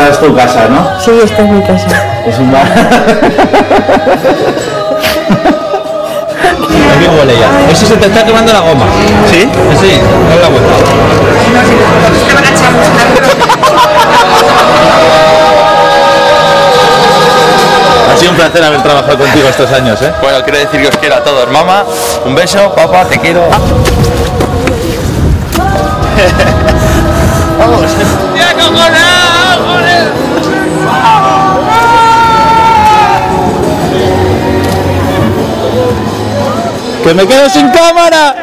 esta es tu casa, ¿no? Sí, esta es mi casa. Es un bar. Aquí huele ya. Ese se te está quemando la goma. ¿Sí? Sí, dale la vuelta. Ha sido un placer haber trabajado contigo estos años, ¿eh? Bueno, quiero decir que os quiero a todos. Mamá, un beso, papá, te quiero. Vamos. ¡Ya cojones! ¡Que me quedo sin cámara!